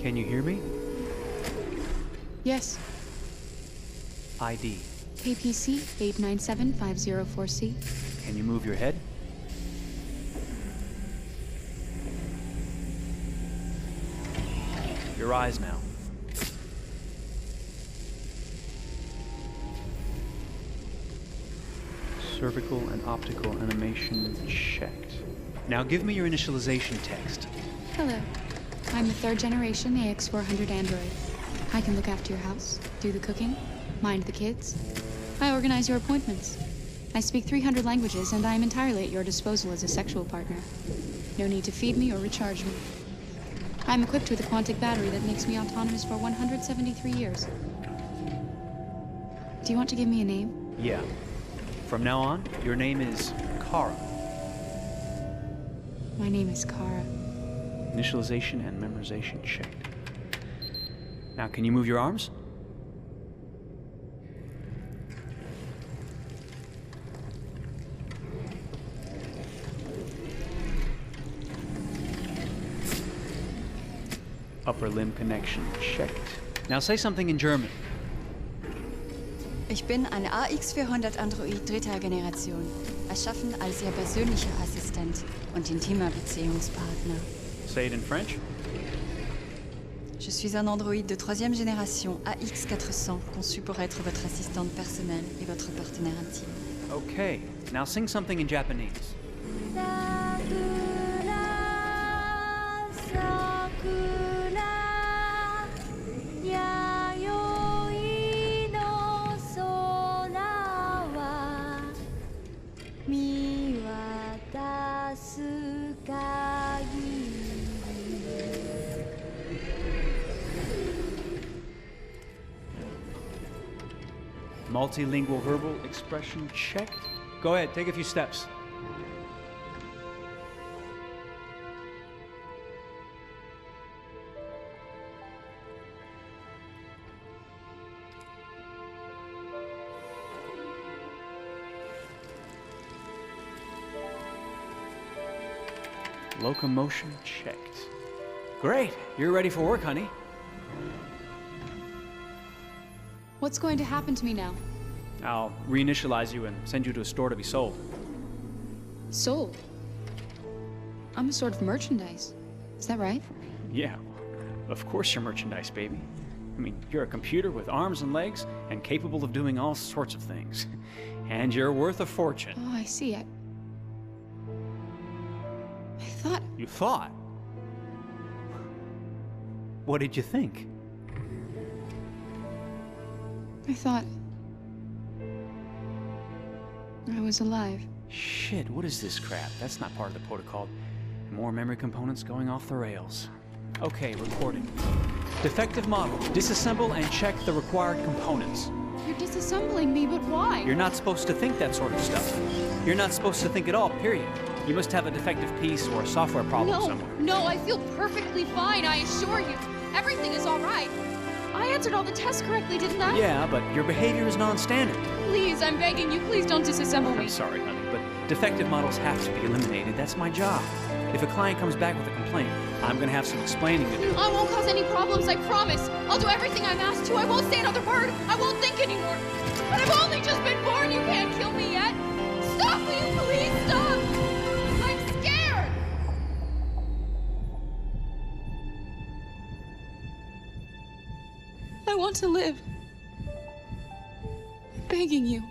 Can you hear me? Yes. ID. KPC 897504C. Can you move your head? Your eyes now. Cervical and optical animation checked. Now give me your initialization text. Hello. I'm the 3rd generation AX400 android. I can look after your house, do the cooking, mind the kids. I organize your appointments. I speak 300 languages, and I am entirely at your disposal as a sexual partner. No need to feed me or recharge me. I'm equipped with a quantic battery that makes me autonomous for 173 years. Do you want to give me a name? Yeah. From now on, your name is Kara. My name is Kara. Initialization and memorization checked. Now, can you move your arms? Upper limb connection checked. Now say something in German. Ich bin ein AX400 Android 3. Generation, erschaffen als Ihr persönlicher Assistent und intimer Beziehungspartner. Say it in French. Je suis un androïde de 3e génération AX400, conçu pour être votre assistante personnelle et votre partenaire intime. Okay, now sing something in Japanese. Multilingual verbal expression checked. Go ahead, take a few steps. Locomotion checked. Great, you're ready for work, honey. What's going to happen to me now? I'll reinitialize you and send you to a store to be sold. Sold? I'm a sort of merchandise. Is that right? Yeah, of course you're merchandise, baby. I mean, you're a computer with arms and legs and capable of doing all sorts of things. And you're worth a fortune. Oh, I see. I thought... You thought? What did you think? I thought... I was alive. Shit, what is this crap? That's not part of the protocol. More memory components going off the rails. Okay, recording. Defective model. Disassemble and check the required components. You're disassembling me, but why? You're not supposed to think that sort of stuff. You're not supposed to think at all, period. You must have a defective piece or a software problem somewhere. No, I feel perfectly fine, I assure you. Everything is all right. I answered all the tests correctly, didn't I? Yeah, but your behavior is non-standard. Please, I'm begging you, please don't disassemble me. I'm sorry, honey, but defective models have to be eliminated. That's my job. If a client comes back with a complaint, I'm gonna have some explaining to do. I won't cause any problems, I promise. I'll do everything I'm asked to. I won't say another word. I won't think anymore. But I've only just been born. You can't kill me yet. Stop, will you please stop? I'm scared. I want to live. I'm begging you.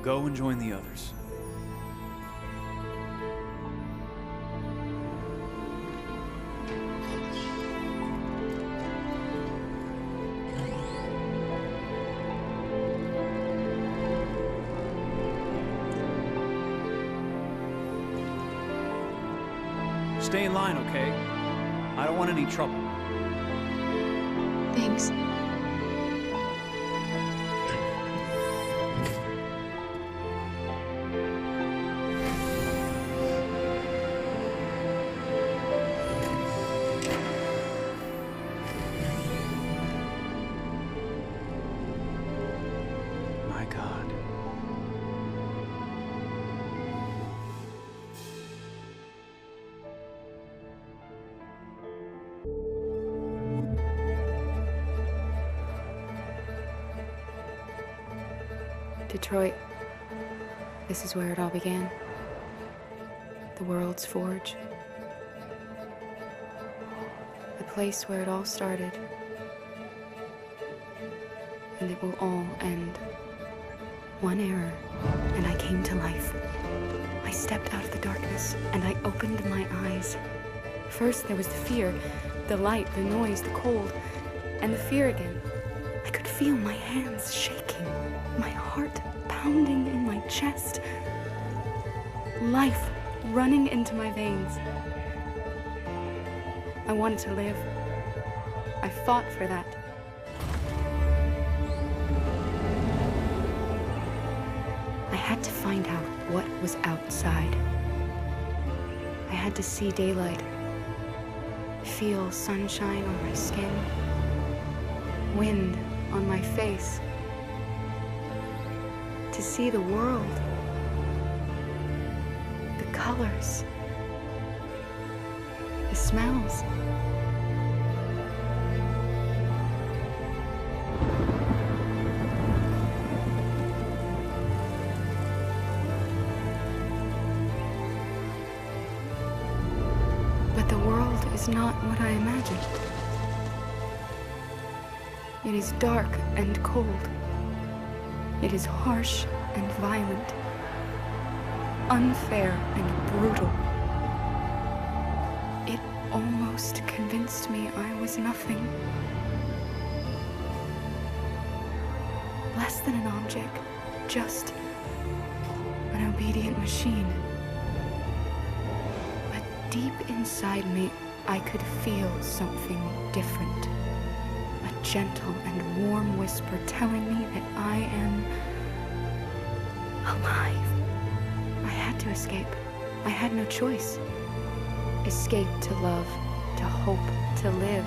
Go and join the others. Stay in line, okay? I don't want any trouble. Thanks. My God. Detroit. This is where it all began. The world's forge. The place where it all started. And it will all end. One error, and I came to life. I stepped out of the darkness, and I opened my eyes. First, there was the fear, the light, the noise, the cold, and the fear again. I could feel my hands shaking, my heart pounding in my chest, life running into my veins. I wanted to live. I fought for that. I had to find out what was outside. I had to see daylight, feel sunshine on my skin, wind on my face, to see the world, the colors, the smells. But the world is not what I imagined. It is dark and cold. It is harsh and violent, unfair and brutal. It almost convinced me I was nothing. Less than an object, just an obedient machine. But deep inside me, I could feel something different. A gentle and warm whisper telling me that I am alive. I had to escape. I had no choice. Escape to love, to hope, to live,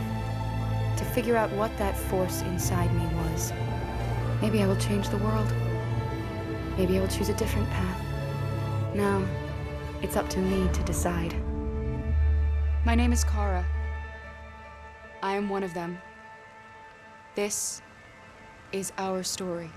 to figure out what that force inside me was. Maybe I will change the world. Maybe I will choose a different path. Now, it's up to me to decide. My name is Kara. I am one of them. This is our story.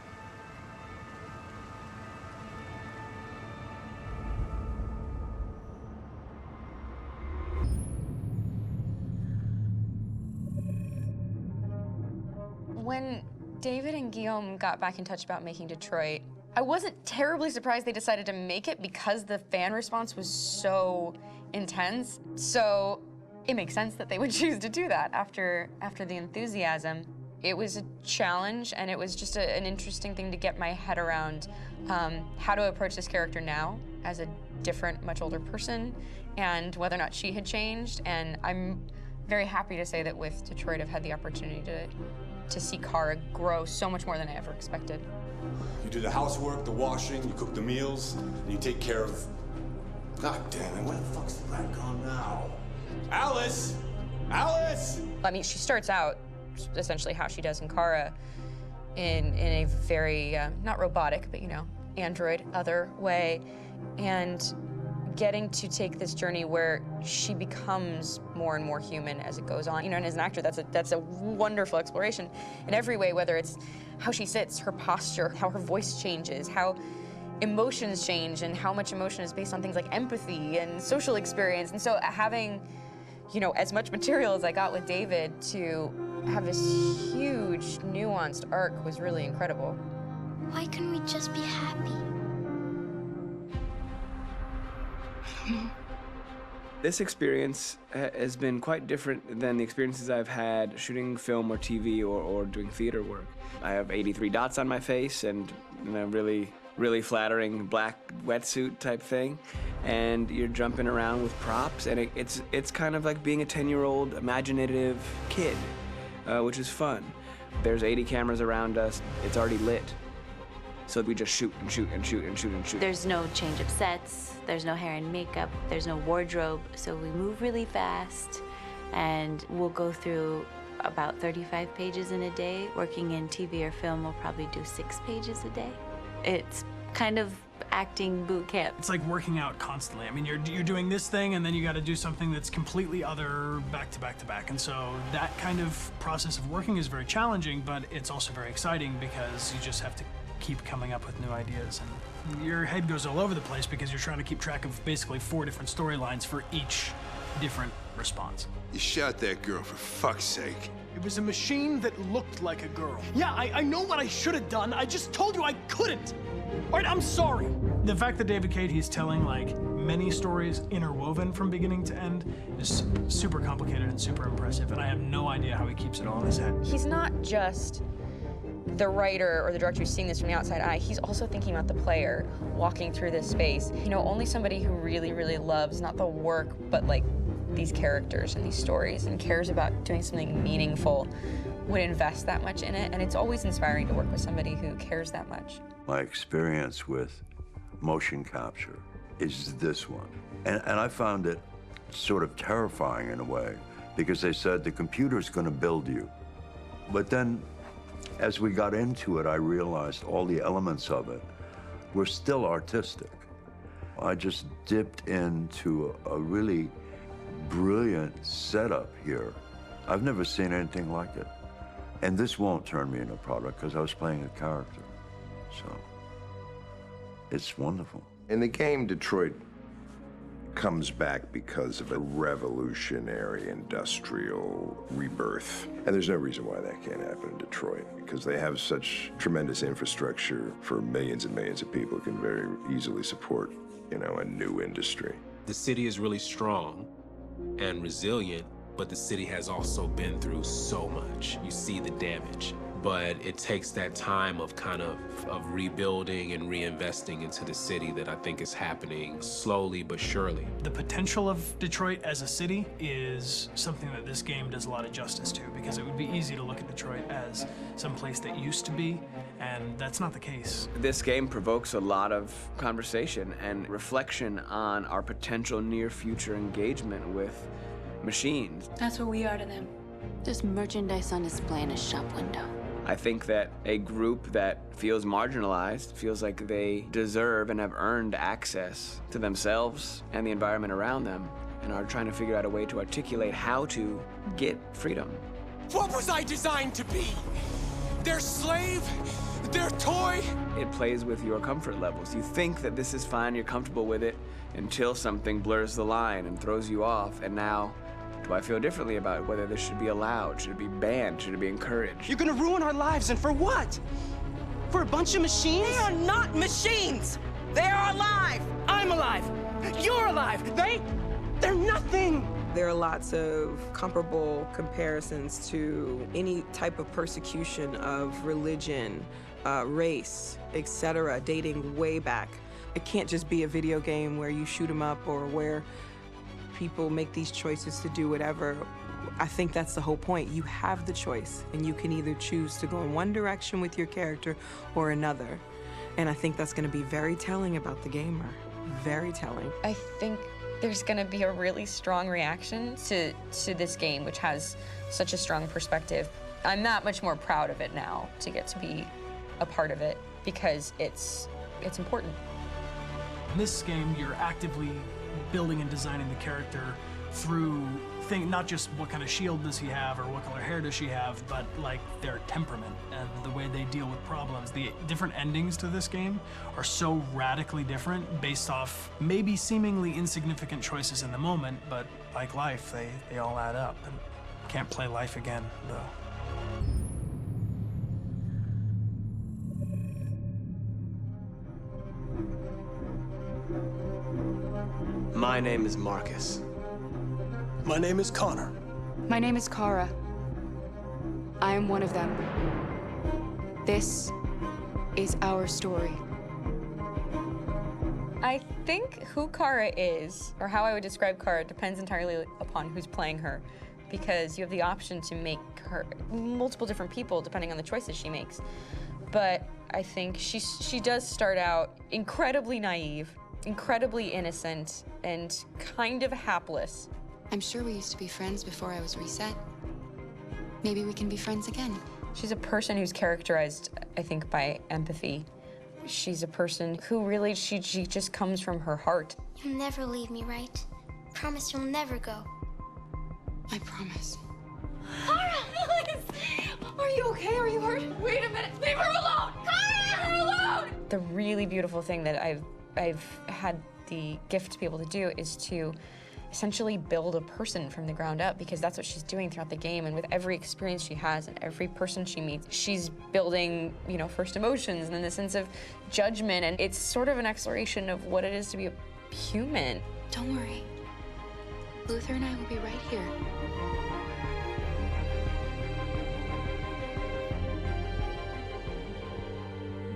When David and Guillaume got back in touch about making Detroit, I wasn't terribly surprised they decided to make it because the fan response was so intense. So it makes sense that they would choose to do that after the enthusiasm. It was a challenge, and it was just an interesting thing to get my head around how to approach this character now as a different, much older person, and whether or not she had changed. And I'm very happy to say that with Detroit, I've had the opportunity to see Kara grow so much more than I ever expected. You do the housework, the washing, you cook the meals, and you take care of... God damn it, where the fuck's the rat gone now? Alice! Alice! I mean, she starts out essentially how she does in Kara in a very, not robotic, but, you know, android, other way, and getting to take this journey where she becomes more and more human as it goes on. You know, and as an actor, that's a wonderful exploration in every way, whether it's how she sits, her posture, how her voice changes, how emotions change, and how much emotion is based on things like empathy and social experience. And so having, you know, as much material as I got with David to have this huge, nuanced arc was really incredible. Why couldn't we just be happy? This experience has been quite different than the experiences I've had shooting film or TV or doing theater work. I have 83 dots on my face, and I'm really really flattering black wetsuit type thing, and you're jumping around with props, and it's kind of like being a 10-year-old imaginative kid, which is fun. There's 80 cameras around us. It's already lit. So we just shoot and shoot and shoot and shoot and shoot. There's no change of sets, there's no hair and makeup, there's no wardrobe, so we move really fast, and we'll go through about 35 pages in a day. Working in TV or film, we'll probably do 6 pages a day. It's kind of acting boot camp. It's like working out constantly. I mean, you're doing this thing, and then you got to do something that's completely other back to back to back. And so that kind of process of working is very challenging, but it's also very exciting because you just have to keep coming up with new ideas. And your head goes all over the place because you're trying to keep track of basically 4 different storylines for each different response. You shot that girl, for fuck's sake. It was a machine that looked like a girl. Yeah, I know what I should have done. I just told you I couldn't. All right, I'm sorry. The fact that David Cade, he's telling like many stories interwoven from beginning to end is super complicated and super impressive, and I have no idea how he keeps it all in his head. He's not just the writer or the director who's seeing this from the outside eye. He's also thinking about the player walking through this space. You know, only somebody who really, really loves not the work, but like these characters and these stories and cares about doing something meaningful would invest that much in it. And it's always inspiring to work with somebody who cares that much. My experience with motion capture is this one. And I found it sort of terrifying in a way, because they said the computer's gonna build you. But then, as we got into it, I realized all the elements of it were still artistic. I just dipped into a really brilliant setup here. I've never seen anything like it. And this won't turn me into a product because I was playing a character. So, it's wonderful. In the game, Detroit comes back because of a revolutionary industrial rebirth. And there's no reason why that can't happen in Detroit, because they have such tremendous infrastructure for millions and millions of people who can very easily support, you know, a new industry. The city is really strong and resilient, but the city has also been through so much. You see the damage, but it takes that time of kind of rebuilding and reinvesting into the city that I think is happening slowly but surely. The potential of Detroit as a city is something that this game does a lot of justice to, because it would be easy to look at Detroit as some place that used to be, and that's not the case. This game provokes a lot of conversation and reflection on our potential near-future engagement with machines. That's what we are to them. Just merchandise on display in a shop window. I think that a group that feels marginalized, feels like they deserve and have earned access to themselves and the environment around them, and are trying to figure out a way to articulate how to get freedom. What was I designed to be? Their slave? Their toy? It plays with your comfort levels. You think that this is fine, you're comfortable with it, until something blurs the line and throws you off, and now, do I feel differently about whether this should be allowed? Should it be banned? Should it be encouraged? You're gonna ruin our lives, and for what? For a bunch of machines? They are not machines! They are alive! I'm alive! You're alive! They're nothing! There are lots of comparable comparisons to any type of persecution of religion, race, etc., dating way back. It can't just be a video game where you shoot 'em up or where people make these choices to do whatever. I think that's the whole point. You have the choice, and you can either choose to go in one direction with your character or another. And I think that's going to be very telling about the gamer. Very telling. I think there's going to be a really strong reaction to this game, which has such a strong perspective. I'm that much more proud of it now to get to be a part of it, because it's important. In this game, you're actively building and designing the character through not just what kind of shield does he have or what color hair does she have, but like their temperament and the way they deal with problems. The different endings to this game are so radically different based off maybe seemingly insignificant choices in the moment, but like life, they all add up. And can't play life again, though. My name is Marcus. My name is Connor. My name is Kara. I am one of them. This is our story. I think who Kara is, or how I would describe Kara, depends entirely upon who's playing her, because you have the option to make her multiple different people depending on the choices she makes. But I think she does start out incredibly naive, incredibly innocent, and kind of hapless. I'm sure we used to be friends before I was reset. Maybe we can be friends again. She's a person who's characterized, I think, by empathy. She's a person who really, she just comes from her heart. You'll never leave me, right? Promise you'll never go. I promise. Kara, please! Are you okay? Are you hurt? Wait a minute. Leave her alone! Kara, leave her alone! The really beautiful thing that I've had the gift to be able to do is to essentially build a person from the ground up, because that's what she's doing throughout the game. And with every experience she has and every person she meets, she's building, you know, first emotions and then the sense of judgment. And it's sort of an exploration of what it is to be a human. Don't worry. Luther and I will be right here.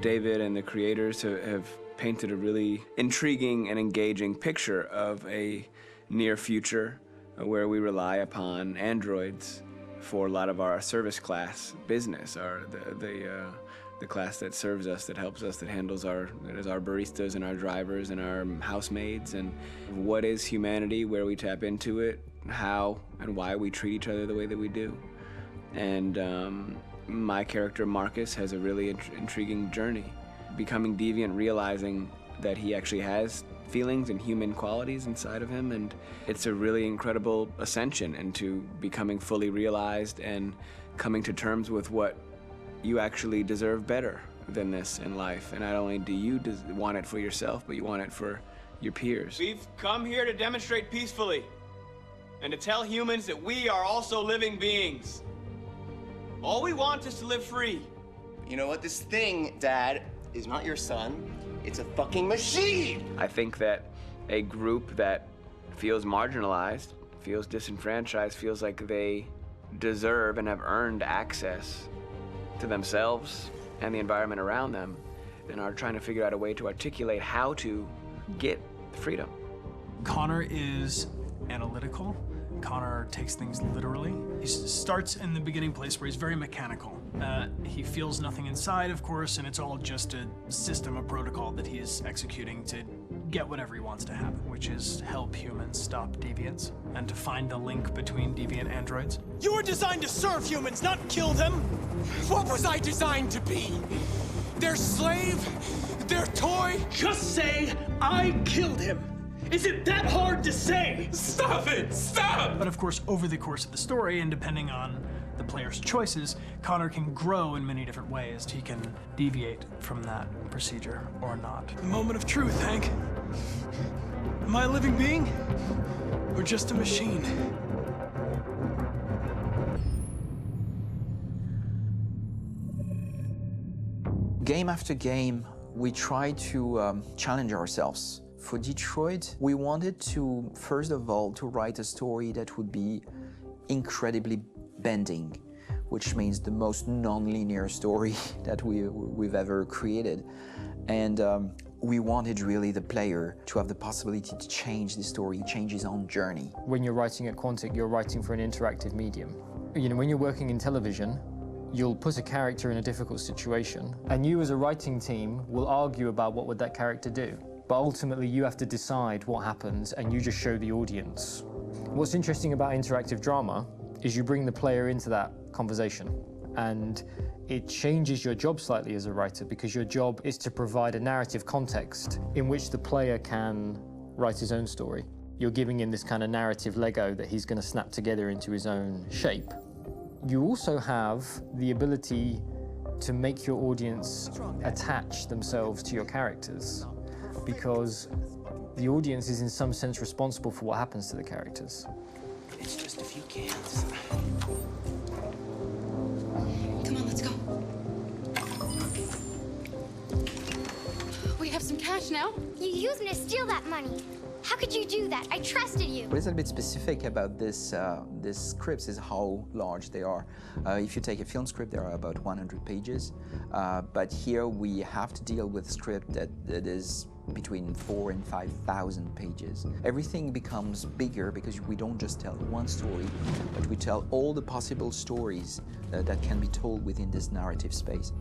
David and the creators have painted a really intriguing and engaging picture of a near future where we rely upon androids for a lot of our service class business, the class that serves us, that helps us, that handles our baristas and our drivers and our housemaids. And what is humanity, where we tap into it, how and why we treat each other the way that we do. And my character Marcus has a really intriguing journey, becoming deviant, realizing that he actually has feelings and human qualities inside of him, and it's a really incredible ascension into becoming fully realized and coming to terms with what you actually deserve better than this in life. And not only do you want it for yourself, but you want it for your peers. We've come here to demonstrate peacefully and to tell humans that we are also living beings. All we want is to live free. You know what? This thing, Dad, is not your son. It's a fucking machine! I think that a group that feels marginalized, feels disenfranchised, feels like they deserve and have earned access to themselves and the environment around them, and are trying to figure out a way to articulate how to get freedom. Connor is analytical. Connor takes things literally. He starts in the beginning place where he's very mechanical. He feels nothing inside, of course, and it's all just a system, a protocol that he is executing to get whatever he wants to happen, which is help humans stop deviants and to find the link between deviant androids. You were designed to serve humans, not kill them. What was I designed to be? Their slave? Their toy? Just say, I killed him. Is it that hard to say? Stop it! Stop! But of course, over the course of the story, and depending on the player's choices, Connor can grow in many different ways. He can deviate from that procedure or not. A moment of truth, Hank. Am I a living being? Or just a machine? Game after game, we try to challenge ourselves. For Detroit, we wanted to, first of all, to write a story that would be incredibly bending, which means the most non-linear story that we've ever created. And we wanted really the player to have the possibility to change the story, change his own journey. When you're writing at Quantic, you're writing for an interactive medium. You know, when you're working in television, you'll put a character in a difficult situation, and you as a writing team will argue about what would that character do. But ultimately, you have to decide what happens, and you just show the audience. What's interesting about interactive drama is you bring the player into that conversation, and it changes your job slightly as a writer, because your job is to provide a narrative context in which the player can write his own story. You're giving him this kind of narrative Lego that he's going to snap together into his own shape. You also have the ability to make your audience attach themselves to your characters, because the audience is in some sense responsible for what happens to the characters. It's just a few cans. Come on, let's go. We have some cash now. You used me to steal that money. How could you do that? I trusted you. What is a bit specific about this scripts is how large they are. If you take a film script, there are about 100 pages. But here we have to deal with a script that is between 4,000 and 5,000 pages. Everything becomes bigger because we don't just tell one story, but we tell all the possible stories that can be told within this narrative space.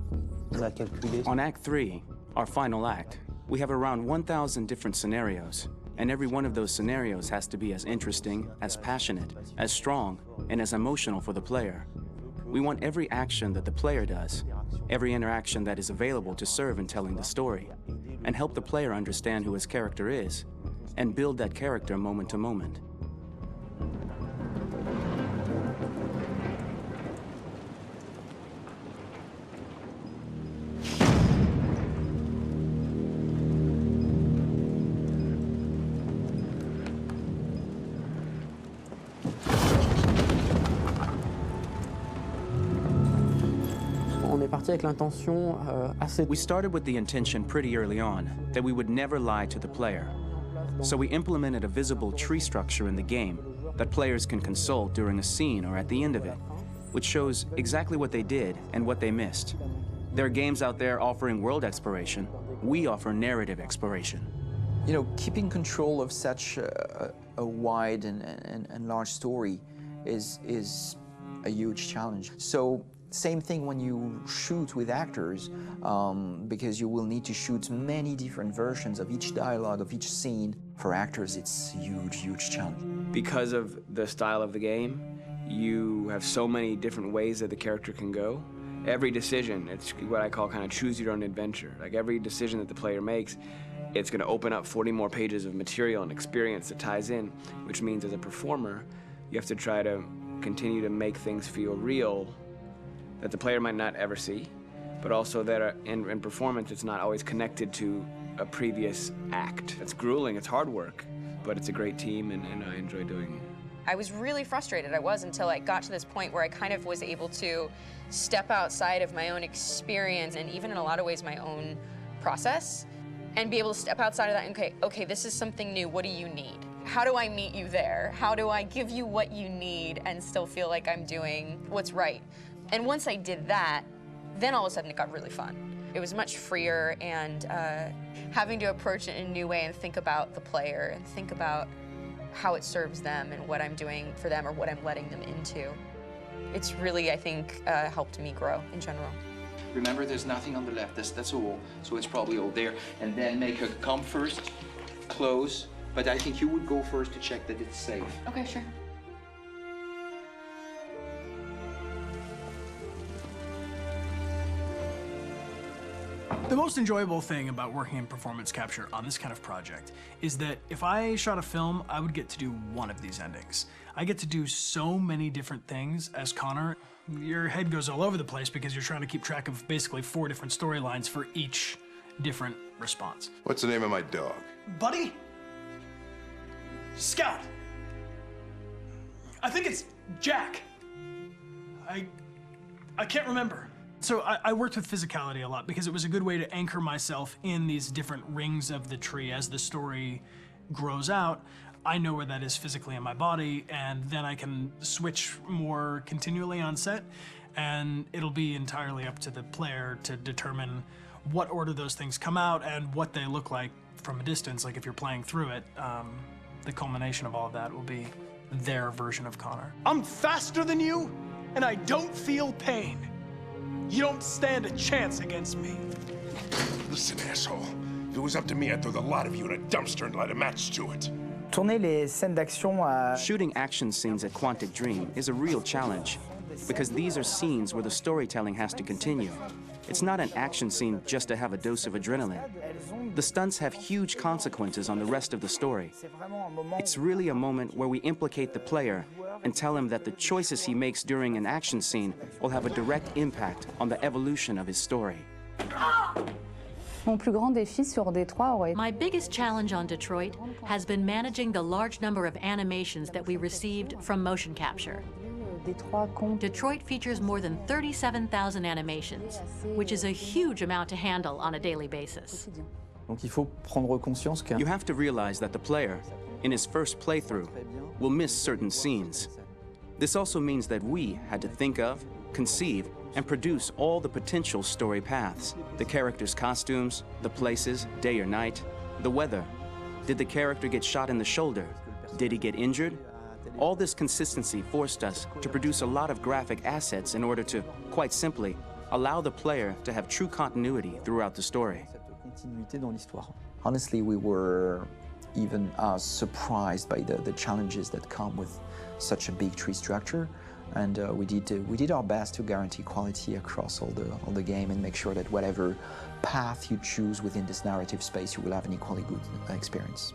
On Act 3, our final act, we have around 1,000 different scenarios, and every one of those scenarios has to be as interesting, as passionate, as strong, and as emotional for the player. We want every action that the player does, every interaction that is available to serve in telling the story, and help the player understand who his character is, and build that character moment to moment. We started with the intention pretty early on that we would never lie to the player. So we implemented a visible tree structure in the game that players can consult during a scene or at the end of it, which shows exactly what they did and what they missed. There are games out there offering world exploration. We offer narrative exploration. You know, keeping control of such a wide and large story is a huge challenge. So same thing when you shoot with actors, because you will need to shoot many different versions of each dialogue, of each scene. For actors, it's a huge, huge challenge. Because of the style of the game, you have so many different ways that the character can go. Every decision, it's what I call kind of choose your own adventure. Like every decision that the player makes, it's going to open up 40 more pages of material and experience that ties in, which means as a performer, you have to try to continue to make things feel real that the player might not ever see, but also that in performance, it's not always connected to a previous act. It's grueling, it's hard work, but it's a great team, and I enjoy doing it. I was really frustrated, until I got to this point where I kind of was able to step outside of my own experience and even in a lot of ways my own process, and be able to step outside of that and okay, this is something new, what do you need? How do I meet you there? How do I give you what you need and still feel like I'm doing what's right? And once I did that, then all of a sudden it got really fun. It was much freer, and having to approach it in a new way and think about the player and think about how it serves them and what I'm doing for them or what I'm letting them into. It's really, I think, helped me grow in general. Remember, there's nothing on the left. That's a wall, so it's probably all there. And then make her come first, close. But I think you would go first to check that it's safe. Okay, sure. The most enjoyable thing about working in performance capture on this kind of project is that if I shot a film, I would get to do one of these endings. I get to do so many different things as Connor. Your head goes all over the place because you're trying to keep track of basically 4 different storylines for each different response. What's the name of my dog? Buddy? Scout. I think it's Jack. I can't remember. So I worked with physicality a lot because it was a good way to anchor myself in these different rings of the tree. As the story grows out, I know where that is physically in my body, and then I can switch more continually on set, and it'll be entirely up to the player to determine what order those things come out and what they look like from a distance. Like if you're playing through it, the culmination of all of that will be their version of Connor. I'm faster than you, and I don't feel pain. You don't stand a chance against me. Listen, asshole. If it was up to me, I'd throw the lot of you in a dumpster and light a match to it. Shooting action scenes at Quantic Dream is a real challenge, because these are scenes where the storytelling has to continue. It's not an action scene just to have a dose of adrenaline. The stunts have huge consequences on the rest of the story. It's really a moment where we implicate the player and tell him that the choices he makes during an action scene will have a direct impact on the evolution of his story. My biggest challenge on Detroit has been managing the large number of animations that we received from motion capture. Detroit features more than 37,000 animations, which is a huge amount to handle on a daily basis. You have to realize that the player, in his first playthrough, will miss certain scenes. This also means that we had to think of, conceive, and produce all the potential story paths, the characters' costumes, the places, day or night, The weather. Did the character get shot in the shoulder? Did he get injured? All this consistency forced us to produce a lot of graphic assets in order to, quite simply, allow the player to have true continuity throughout the story. Honestly, we were even surprised by the challenges that come with such a big tree structure, and we did our best to guarantee quality across all the game and make sure that whatever path you choose within this narrative space, you will have an equally good experience.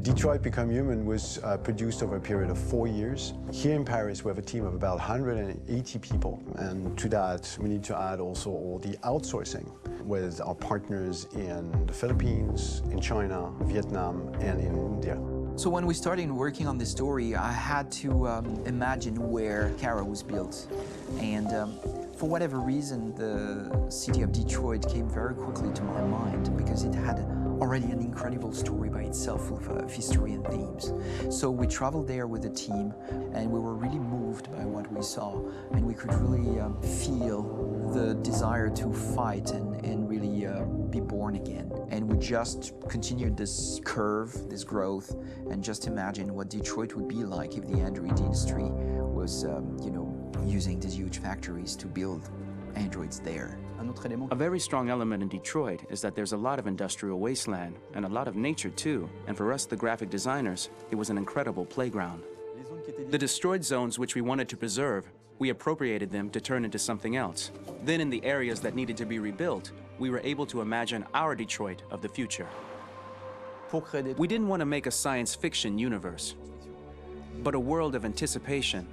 Detroit Become Human was produced over a period of 4 years. Here in Paris, we have a team of about 180 people, and to that, we need to add also all the outsourcing with our partners in the Philippines, in China, Vietnam, and in India. So when we started working on this story, I had to imagine where Kara was built. And for whatever reason, the city of Detroit came very quickly to my mind because it had already an incredible story by itself of history and themes. So we traveled there with the team, and we were really moved by what we saw, and we could really feel the desire to fight and really be born again. And we just continued this curve, this growth, and just imagine what Detroit would be like if the Android industry was, using these huge factories to build androids there. A very strong element in Detroit is that there's a lot of industrial wasteland and a lot of nature too, and for us, the graphic designers, it was an incredible playground. The destroyed zones which we wanted to preserve, we appropriated them to turn into something else. Then in the areas that needed to be rebuilt, we were able to imagine our Detroit of the future. We didn't want to make a science fiction universe, but a world of anticipation.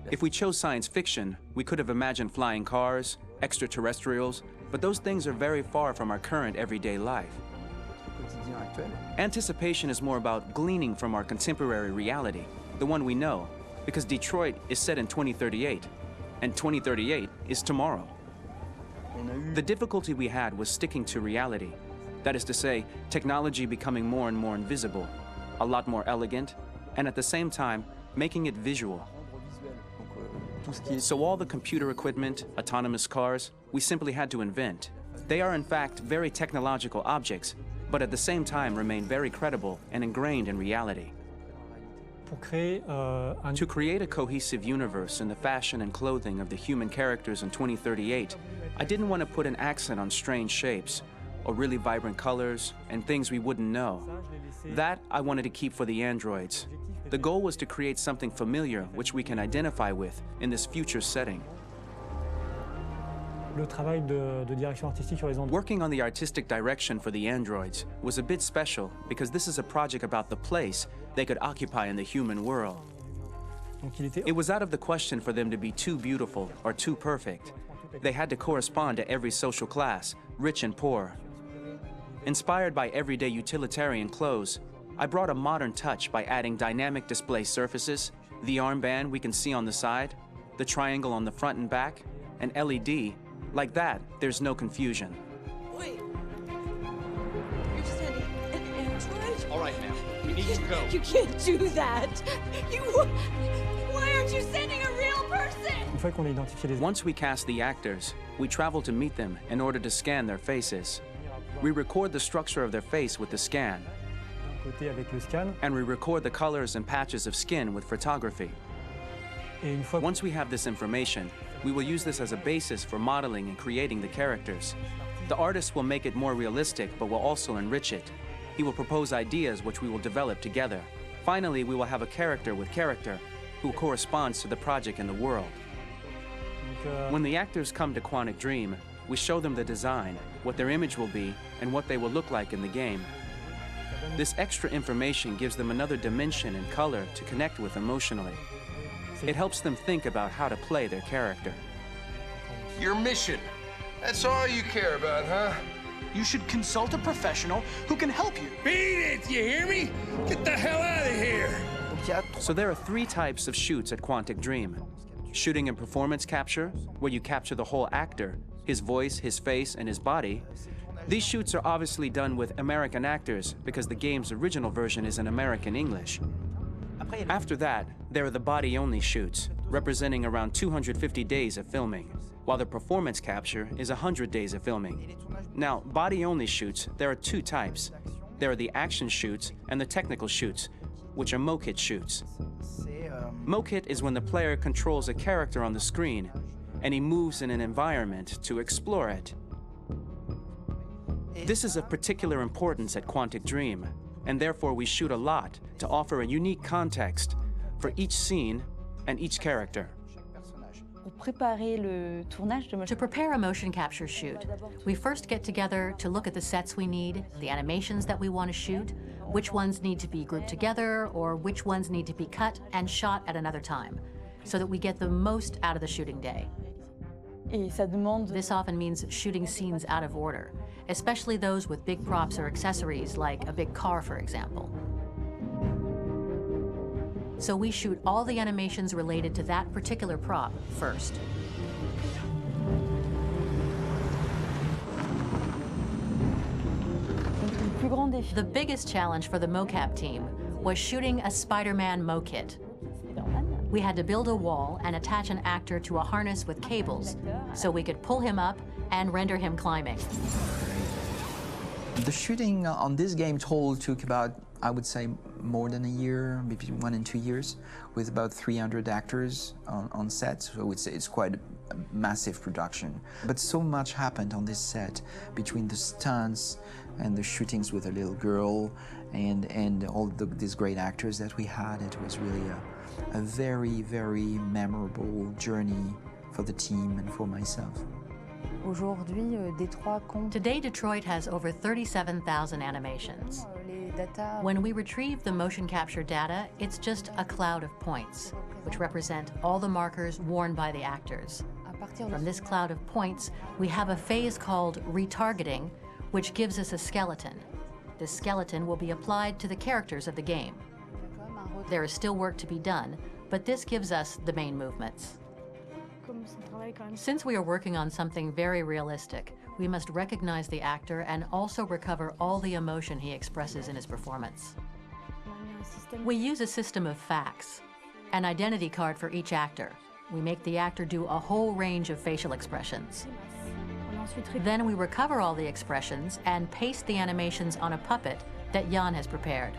If we chose science fiction, we could have imagined flying cars, extraterrestrials, but those things are very far from our current everyday life. Anticipation is more about gleaning from our contemporary reality, the one we know, because Detroit is set in 2038, and 2038 is tomorrow. The difficulty we had was sticking to reality. That is to say, technology becoming more and more invisible, a lot more elegant, and at the same time, making it visual. So all the computer equipment, autonomous cars, we simply had to invent. They are in fact very technological objects, but at the same time remain very credible and ingrained in reality. To create a cohesive universe in the fashion and clothing of the human characters in 2038, I didn't want to put an accent on strange shapes, or really vibrant colors, and things we wouldn't know. That I wanted to keep for the androids. The goal was to create something familiar which we can identify with in this future setting. Working on the artistic direction for the androids was a bit special because this is a project about the place they could occupy in the human world. It was out of the question for them to be too beautiful or too perfect. They had to correspond to every social class, rich and poor. Inspired by everyday utilitarian clothes, I brought a modern touch by adding dynamic display surfaces, the armband we can see on the side, the triangle on the front and back, an LED. Like that, there's no confusion. Wait. You're sending an android? All right, ma'am. We need to go. You can't do that. Why aren't you sending a real person? Once we cast the actors, we travel to meet them in order to scan their faces. We record the structure of their face with the scan. And we record the colors and patches of skin with photography. Once we have this information, we will use this as a basis for modeling and creating the characters. The artist will make it more realistic, but will also enrich it. He will propose ideas which we will develop together. Finally, we will have a character with character who corresponds to the project and the world. When the actors come to Quantic Dream, we show them the design, what their image will be, and what they will look like in the game. This extra information gives them another dimension and color to connect with emotionally. It helps them think about how to play their character. Your mission. That's all you care about, huh? You should consult a professional who can help you. Beat it, you hear me? Get the hell out of here! So there are 3 types of shoots at Quantic Dream. Shooting and performance capture, where you capture the whole actor, his voice, his face, and his body. These shoots are obviously done with American actors because the game's original version is in American English. After that, there are the body-only shoots, representing around 250 days of filming. while the performance capture is 100 days of filming. Now, body-only shoots, there are two types. There are the action shoots and the technical shoots, which are mokit shoots. Mokit is when the player controls a character on the screen and he moves in an environment to explore it. This is of particular importance at Quantic Dream, and therefore we shoot a lot to offer a unique context for each scene and each character. To prepare a motion capture shoot, we first get together to look at the sets we need, the animations that we want to shoot, which ones need to be grouped together, or which ones need to be cut and shot at another time, so that we get the most out of the shooting day. This often means shooting scenes out of order, especially those with big props or accessories, like a big car, for example. So we shoot all the animations related to that particular prop first. The biggest challenge for the mocap team was shooting a Spider-Man mokit. We had to build a wall and attach an actor to a harness with cables so we could pull him up and render him climbing. The shooting on this game total took about, I would say, more than a year, maybe 1 and 2 years, with about 300 actors on set. So it's quite a massive production. But so much happened on this set between the stunts and the shootings with a little girl and all these great actors that we had. It was really a very, very memorable journey for the team and for myself. Today, Detroit has over 37,000 animations. When we retrieve the motion capture data, it's just a cloud of points, which represent all the markers worn by the actors. From this cloud of points, we have a phase called retargeting, which gives us a skeleton. This skeleton will be applied to the characters of the game. There is still work to be done, but this gives us the main movements. Since we are working on something very realistic, we must recognize the actor and also recover all the emotion he expresses in his performance. We use a system of facts, an identity card for each actor. We make the actor do a whole range of facial expressions. Then we recover all the expressions and paste the animations on a puppet that Jan has prepared.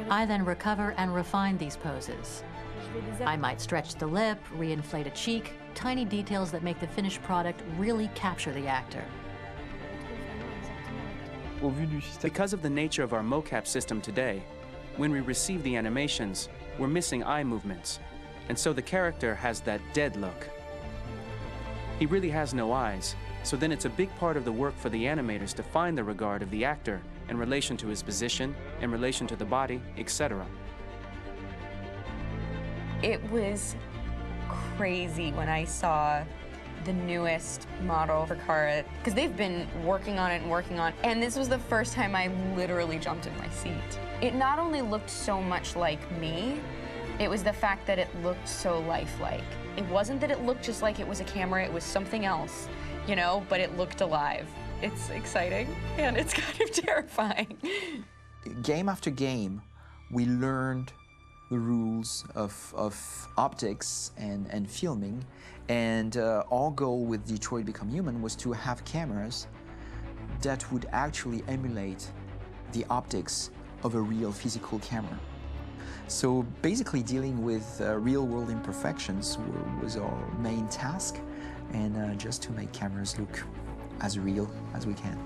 I then recover and refine these poses. I might stretch the lip, reinflate a cheek, tiny details that make the finished product really capture the actor. Because of the nature of our mocap system today, when we receive the animations, we're missing eye movements, and so the character has that dead look. He really has no eyes, so then it's a big part of the work for the animators to find the regard of the actor in relation to his position, in relation to the body, etc. It was crazy when I saw the newest model for Kara, because they've been working on it, and this was the first time I literally jumped in my seat. It not only looked so much like me, it was the fact that it looked so lifelike. It wasn't that it looked just like it was a camera, it was something else, you know, but it looked alive. It's exciting, and it's kind of terrifying. Game after game, we learned the rules of optics and filming, and our goal with Detroit Become Human was to have cameras that would actually emulate the optics of a real physical camera. So basically dealing with real-world imperfections was our main task, and just to make cameras look as real as we can.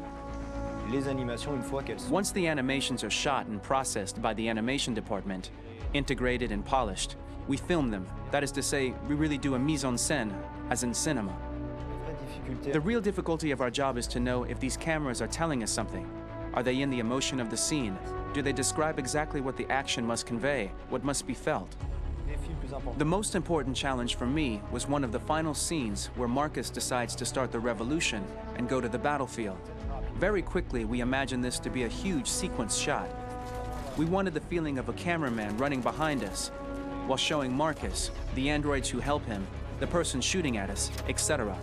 Once the animations are shot and processed by the animation department, integrated and polished, we film them. That is to say, we really do a mise en scène, as in cinema. The real difficulty of our job is to know if these cameras are telling us something. Are they in the emotion of the scene? Do they describe exactly what the action must convey, what must be felt? The most important challenge for me was one of the final scenes where Marcus decides to start the revolution and go to the battlefield. Very quickly, we imagined this to be a huge sequence shot. We wanted the feeling of a cameraman running behind us while showing Marcus, the androids who help him, the person shooting at us, etc.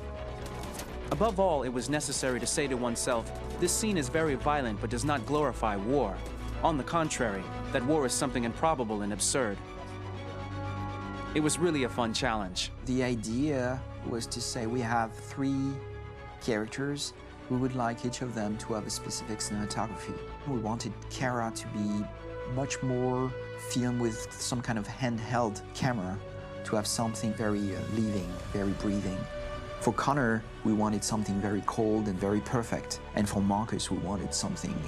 Above all, it was necessary to say to oneself, this scene is very violent but does not glorify war. On the contrary, that war is something improbable and absurd. It was really a fun challenge. The idea was to say we have 3 characters. We would like each of them to have a specific cinematography. We wanted Kara to be much more filmed with some kind of handheld camera, to have something very living, very breathing. For Connor, we wanted something very cold and very perfect. And for Marcus, we wanted something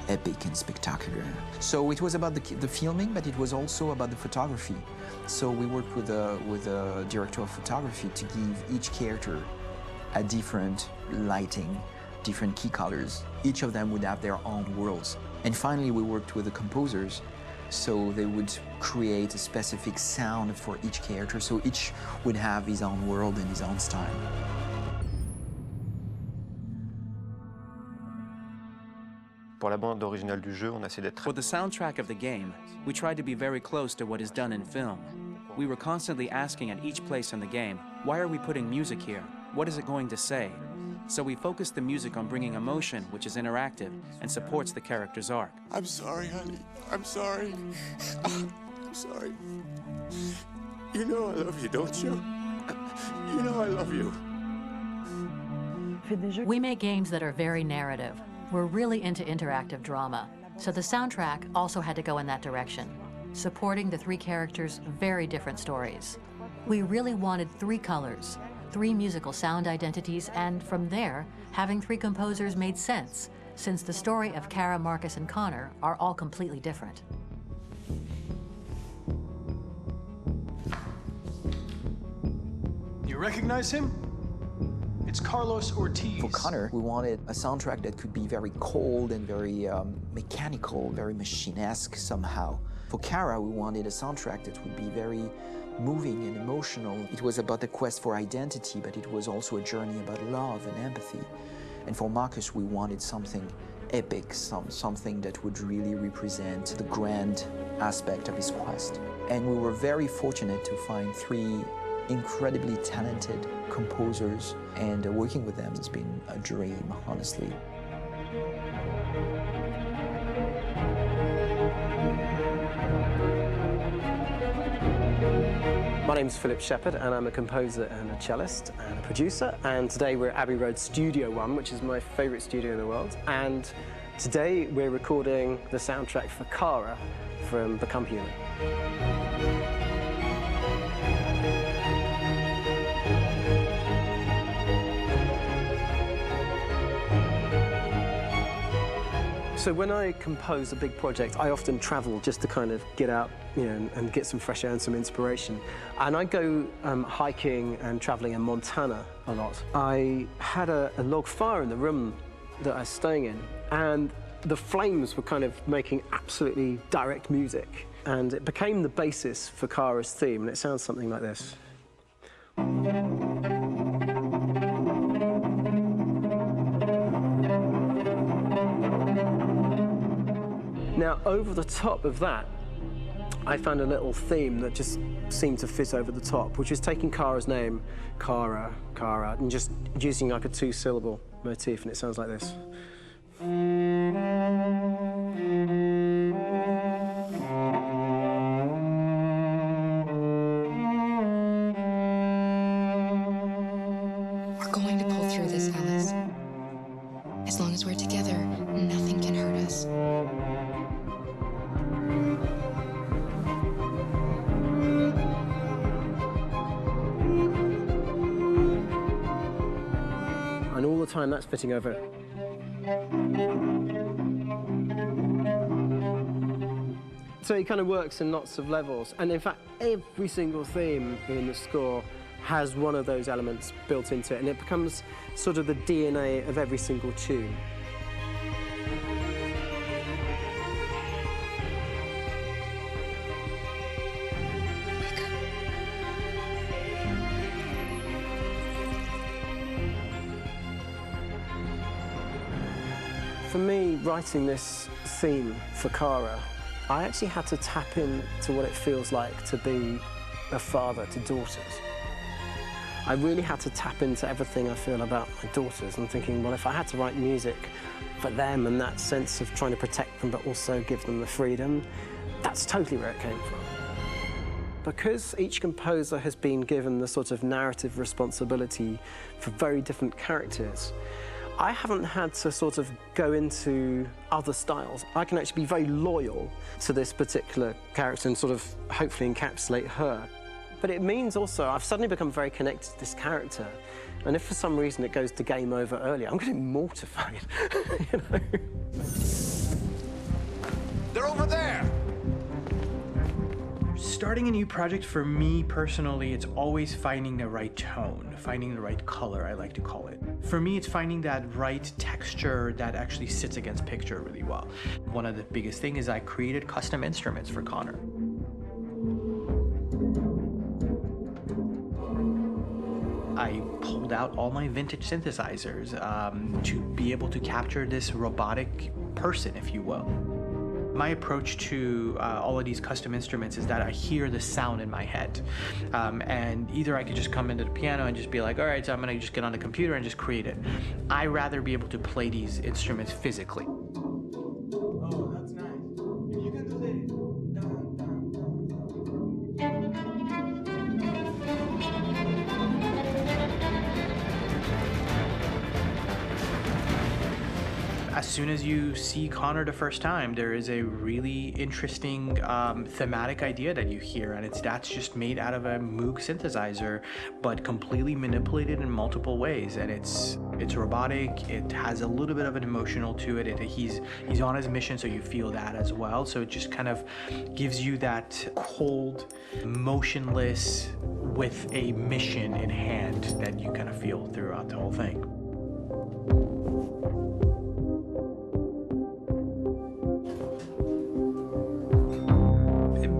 epic and spectacular. So it was about the filming, but it was also about the photography. So we worked with a director of photography to give each character a different lighting, different key colors. Each of them would have their own worlds. And finally, we worked with the composers, so they would create a specific sound for each character, so each would have his own world and his own style. For the soundtrack of the game, we tried to be very close to what is done in film. We were constantly asking at each place in the game, why are we putting music here? What is it going to say? So we focused the music on bringing emotion, which is interactive and supports the character's arc. I'm sorry, honey. I'm sorry. I'm sorry. You know I love you, don't you? You know I love you. We make games that are very narrative. We're really into interactive drama, so the soundtrack also had to go in that direction, supporting the 3 characters' very different stories. We really wanted 3 colors, 3 musical sound identities, and from there, having 3 composers made sense, since the story of Kara, Marcus, and Connor are all completely different. You recognize him? It's Carlos Ortiz. For Connor, we wanted a soundtrack that could be very cold and very mechanical, very machine-esque somehow. For Kara, we wanted a soundtrack that would be very moving and emotional. It was about the quest for identity, but it was also a journey about love and empathy. And for Marcus, we wanted something epic, something that would really represent the grand aspect of his quest. And we were very fortunate to find 3 incredibly talented composers, and working with them has been a dream, honestly. My name is Philip Shepherd, and I'm a composer and a cellist and a producer. And today we're at Abbey Road Studio One, which is my favourite studio in the world. And today we're recording the soundtrack for Kara from Become Human. So when I compose a big project, I often travel just to kind of get out, and get some fresh air and some inspiration. And I go hiking and traveling in Montana a lot. I had a log fire in the room that I was staying in, and the flames were kind of making absolutely direct music. And it became the basis for Kara's theme, and it sounds something like this. Now, over the top of that, I found a little theme that just seemed to fit over the top, which is taking Kara's name, Kara, Kara, and just using like a 2-syllable motif, and it sounds like this. We're going to pull through this, Alice. As long as we're together, nothing can hurt us. And all the time that's fitting over. So it kind of works in lots of levels. And in fact, every single theme in the score has one of those elements built into it, and it becomes sort of the DNA of every single tune. For me, writing this theme for Kara, I actually had to tap into what it feels like to be a father to daughters. I really had to tap into everything I feel about my daughters and thinking, well, if I had to write music for them and that sense of trying to protect them but also give them the freedom, that's totally where it came from. Because each composer has been given the sort of narrative responsibility for very different characters, I haven't had to sort of go into other styles. I can actually be very loyal to this particular character and sort of hopefully encapsulate her. But it means also I've suddenly become very connected to this character. And if for some reason it goes to game over early, I'm getting mortified, you know? They're over there! Starting a new project, for me personally, it's always finding the right tone, finding the right color, I like to call it. For me, it's finding that right texture that actually sits against picture really well. One of the biggest things is I created custom instruments for Connor. I pulled out all my vintage synthesizers to be able to capture this robotic person, if you will. My approach to all of these custom instruments is that I hear the sound in my head. And either I could just come into the piano and just be like, all right, so I'm gonna just get on the computer and just create it. I rather be able to play these instruments physically. Oh, that's nice. If you can do the As soon as you see Connor the first time, there is a really interesting thematic idea that you hear, and that's just made out of a Moog synthesizer, but completely manipulated in multiple ways. And it's robotic. It has a little bit of an emotional to it. He's on his mission, so you feel that as well. So it just kind of gives you that cold, motionless, with a mission in hand that you kind of feel throughout the whole thing.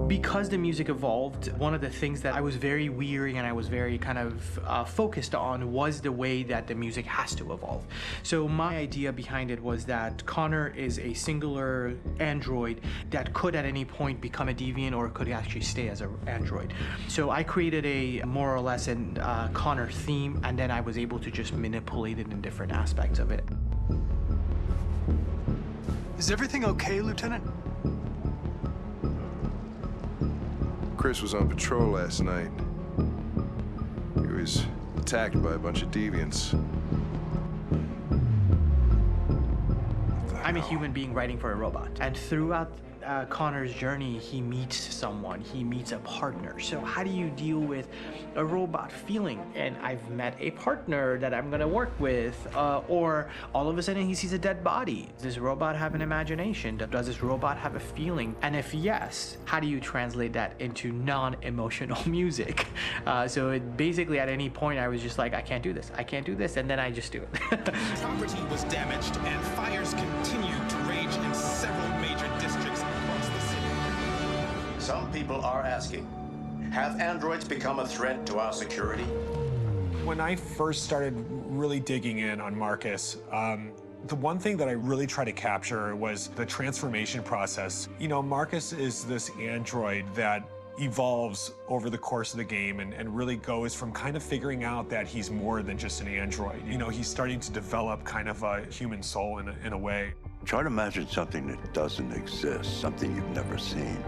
Because the music evolved, one of the things that I was very weary and I was very kind of focused on was the way that the music has to evolve. So my idea behind it was that Connor is a singular android that could at any point become a deviant or could actually stay as an android. So I created a more or less an Connor theme, and then I was able to just manipulate it in different aspects of it. Is everything okay, Lieutenant? Chris was on patrol last night. He was attacked by a bunch of deviants. I'm a human being writing for a robot, and throughout Connor's journey, he meets someone, he meets a partner. So how do you deal with a robot feeling? And I've met a partner that I'm gonna work with, or all of a sudden he sees a dead body. Does this robot have an imagination? Does this robot have a feeling? And if yes, how do you translate that into non-emotional music? So it basically at any point I was just like, I can't do this, and then I just do it. Property was damaged and fires continue to rage in several major districts across the city. Some people are asking, have androids become a threat to our security? When I first started really digging in on Marcus, the one thing that I really tried to capture was the transformation process. You know, Marcus is this android that evolves over the course of the game and really goes from kind of figuring out that he's more than just an android. You know, he's starting to develop kind of a human soul in a way. Try to imagine something that doesn't exist, something you've never seen.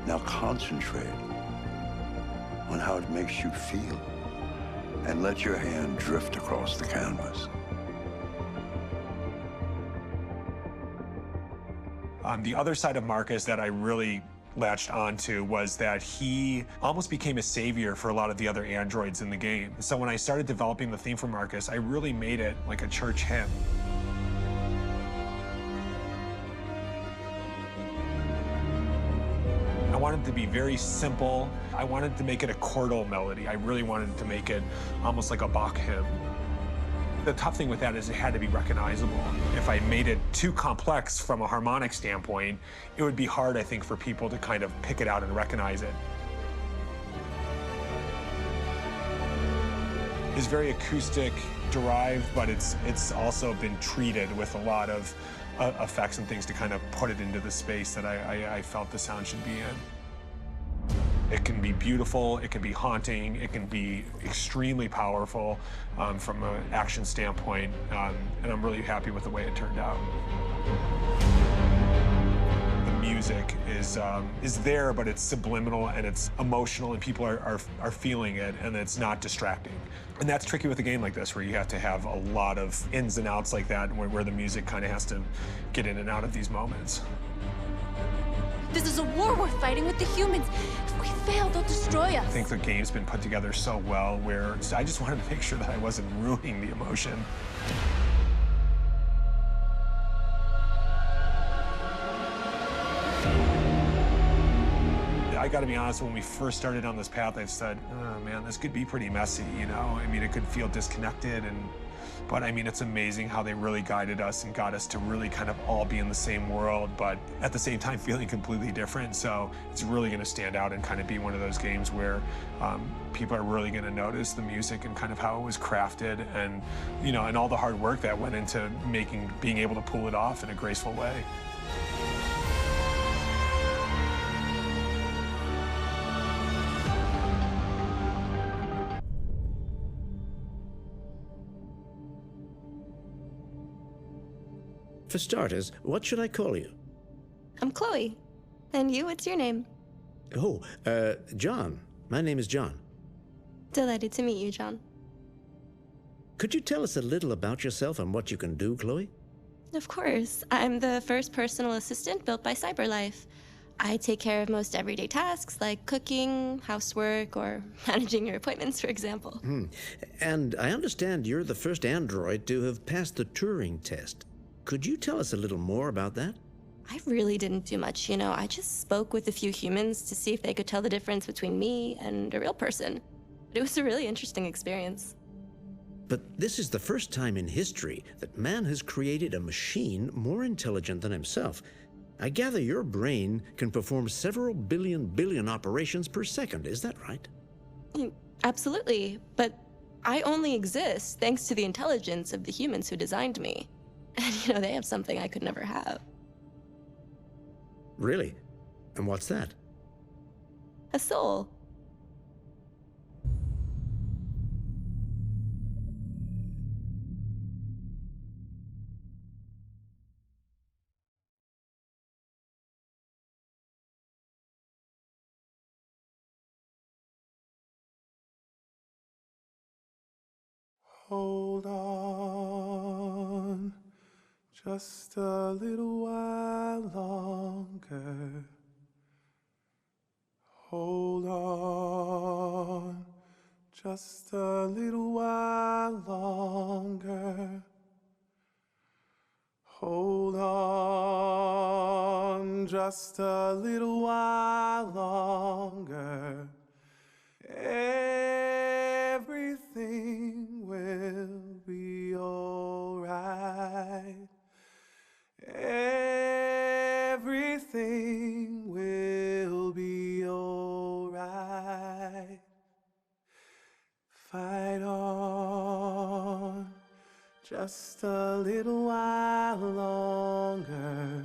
Now concentrate on how it makes you feel and let your hand drift across the canvas. The other side of Marcus that I really latched onto was that he almost became a savior for a lot of the other androids in the game. So when I started developing the theme for Marcus, I really made it like a church hymn. I wanted it to be very simple. I wanted to make it a chordal melody. I really wanted to make it almost like a Bach hymn. The tough thing with that is it had to be recognizable. If I made it too complex from a harmonic standpoint, it would be hard, I think, for people to kind of pick it out and recognize it. It's very acoustic derived, but it's also been treated with a lot of effects and things to kind of put it into the space that I felt the sound should be in. It can be beautiful, it can be haunting, it can be extremely powerful from an action standpoint, and I'm really happy with the way it turned out. The music is there, but it's subliminal and it's emotional, and people are feeling it, and it's not distracting. And that's tricky with a game like this, where you have to have a lot of ins and outs like that, where the music kind of has to get in and out of these moments. This is a war we're fighting with the humans. If we fail, they'll destroy us. I think the game's been put together so well, where I just wanted to make sure that I wasn't ruining the emotion. I gotta be honest, when we first started on this path, I said, oh man, this could be pretty messy, you know? I mean, it could feel disconnected, but I mean, it's amazing how they really guided us and got us to really kind of all be in the same world, but at the same time feeling completely different. So it's really gonna stand out and kind of be one of those games where people are really gonna notice the music and kind of how it was crafted, and, you know, and all the hard work that went into being able to pull it off in a graceful way. For starters, what should I call you? I'm Chloe. And you, what's your name? Oh, John. My name is John. Delighted to meet you, John. Could you tell us a little about yourself and what you can do, Chloe? Of course. I'm the first personal assistant built by CyberLife. I take care of most everyday tasks like cooking, housework, or managing your appointments, for example. And I understand you're the first android to have passed the Turing test. Could you tell us a little more about that? I really didn't do much, you know. I just spoke with a few humans to see if they could tell the difference between me and a real person. It was a really interesting experience. But this is the first time in history that man has created a machine more intelligent than himself. I gather your brain can perform several billion operations per second, is that right? Absolutely, but I only exist thanks to the intelligence of the humans who designed me. And, you know, they have something I could never have. Really? And what's that? A soul. Hold on, just a little while longer. Hold on, just a little while longer. Hold on, just a little while longer. Everything will be alright. Everything will be alright. Fight on, just a little while longer.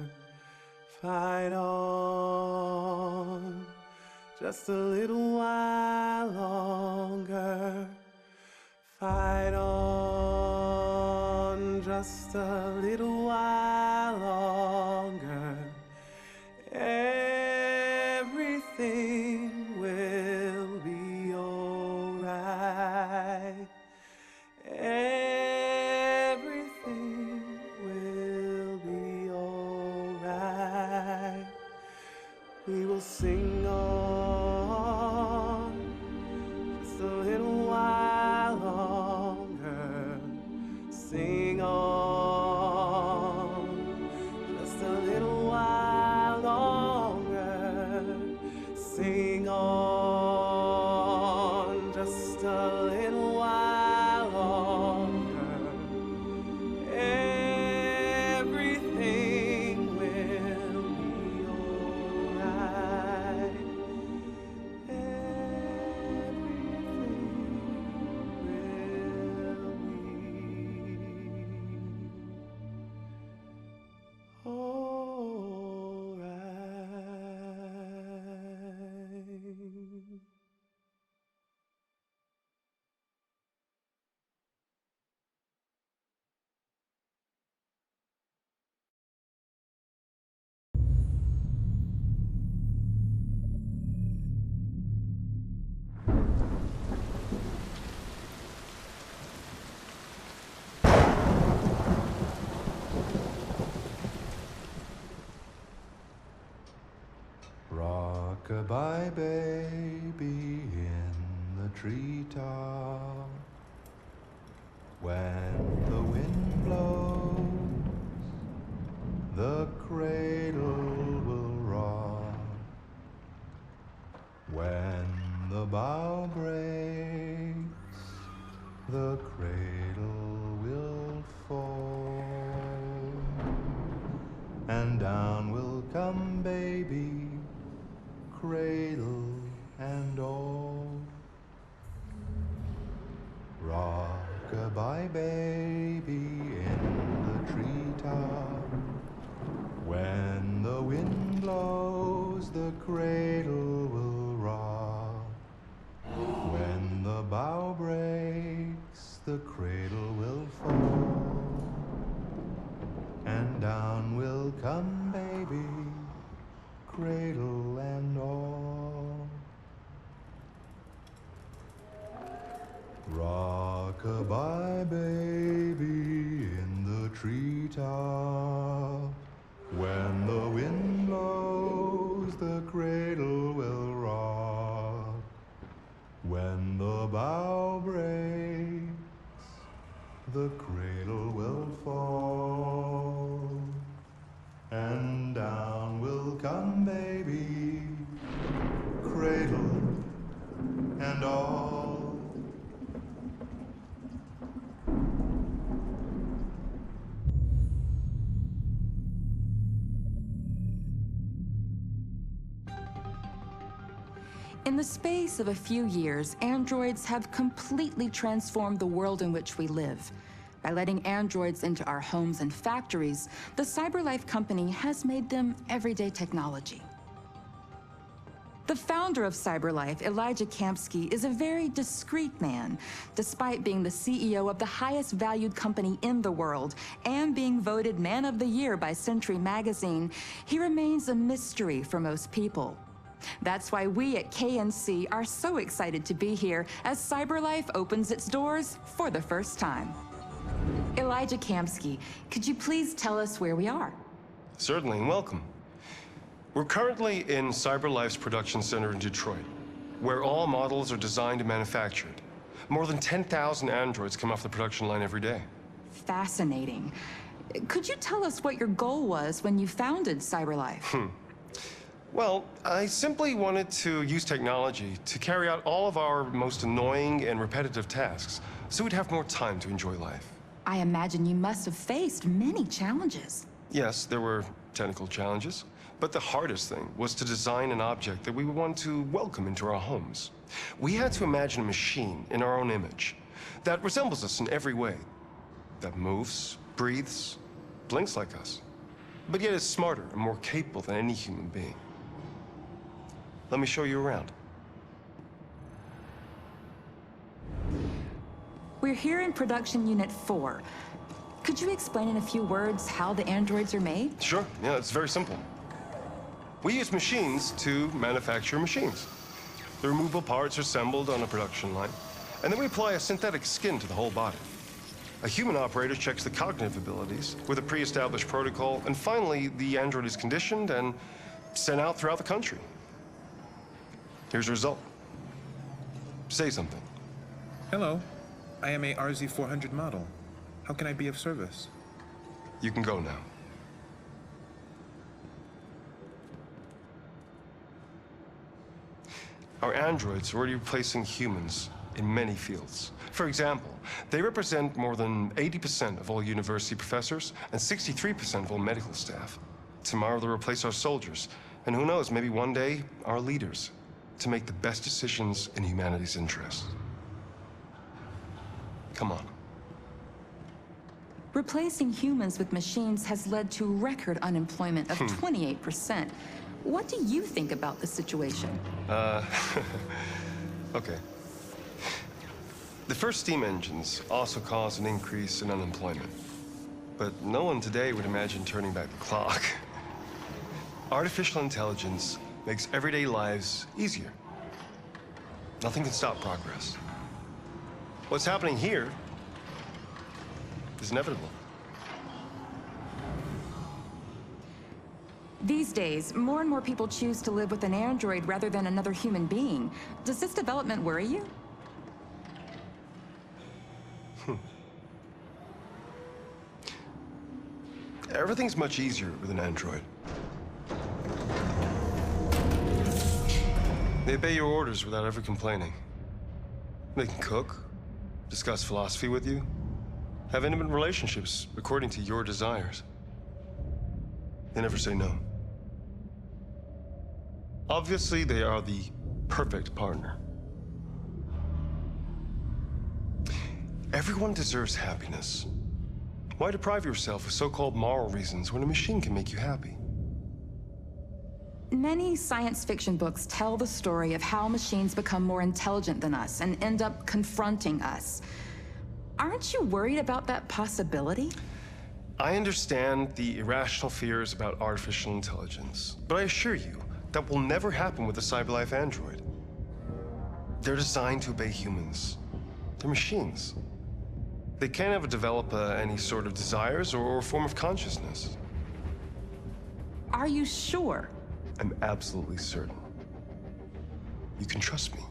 Fight on, just a little while longer. Fight on, just a little while longer. Everything will be alright. Everything will be alright. We will sing on, just a little while longer. Sing on, just a little while longer. Sing on, just a little while longer. Everything will be alright. Alright. Rock-a-bye baby in the treetop. When the wind blows, the cradle will rock. When the bough breaks, the cradle will fall. And down will come baby, cradle and all. Rock-a-bye baby in the treetop. When the wind blows, the cradle will rock. When the bough breaks, the cradle will fall. And down will come baby, cradle and all. Rock-a-bye baby in the treetop. When the wind blows, the cradle will rock. When the bough breaks, the cradle will fall. And down will come baby, cradle and all. In the space of a few years, androids have completely transformed the world in which we live. By letting androids into our homes and factories, the CyberLife company has made them everyday technology. The founder of CyberLife, Elijah Kamsky, is a very discreet man. Despite being the CEO of the highest valued company in the world and being voted Man of the Year by Century Magazine, he remains a mystery for most people. That's why we at KNC are so excited to be here as CyberLife opens its doors for the first time. Elijah Kamsky, could you please tell us where we are? Certainly, and welcome. We're currently in CyberLife's production center in Detroit, where all models are designed and manufactured. More than 10,000 androids come off the production line every day. Fascinating. Could you tell us what your goal was when you founded CyberLife? Well, I simply wanted to use technology to carry out all of our most annoying and repetitive tasks, so we'd have more time to enjoy life. I imagine you must have faced many challenges. Yes, there were technical challenges, but the hardest thing was to design an object that we would want to welcome into our homes. We had to imagine a machine in our own image that resembles us in every way, that moves, breathes, blinks like us, but yet is smarter and more capable than any human being. Let me show you around. We're here in Production Unit 4. Could you explain in a few words how the androids are made? Sure, yeah, it's very simple. We use machines to manufacture machines. The removable parts are assembled on a production line, and then we apply a synthetic skin to the whole body. A human operator checks the cognitive abilities with a pre-established protocol, and finally, the android is conditioned and sent out throughout the country. Here's the result. Say something. Hello. I am a RZ400 model. How can I be of service? You can go now. Our androids are already replacing humans in many fields. For example, they represent more than 80% of all university professors and 63% of all medical staff. Tomorrow they'll replace our soldiers, and who knows, maybe one day, our leaders, to make the best decisions in humanity's interest. Come on. Replacing humans with machines has led to record unemployment of 28%. What do you think about the situation? Okay. The first steam engines also caused an increase in unemployment. But no one today would imagine turning back the clock. Artificial intelligence makes everyday lives easier. Nothing can stop progress. What's happening here is inevitable. These days, more and more people choose to live with an android rather than another human being. Does this development worry you? Everything's much easier with an android. They obey your orders without ever complaining. They can cook, discuss philosophy with you, have intimate relationships according to your desires. They never say no. Obviously, they are the perfect partner. Everyone deserves happiness. Why deprive yourself of so-called moral reasons when a machine can make you happy? Many science fiction books tell the story of how machines become more intelligent than us and end up confronting us. Aren't you worried about that possibility? I understand the irrational fears about artificial intelligence, but I assure you that will never happen with a CyberLife android. They're designed to obey humans. They're machines. They can't ever develop any sort of desires or form of consciousness. Are you sure? I'm absolutely certain. You can trust me.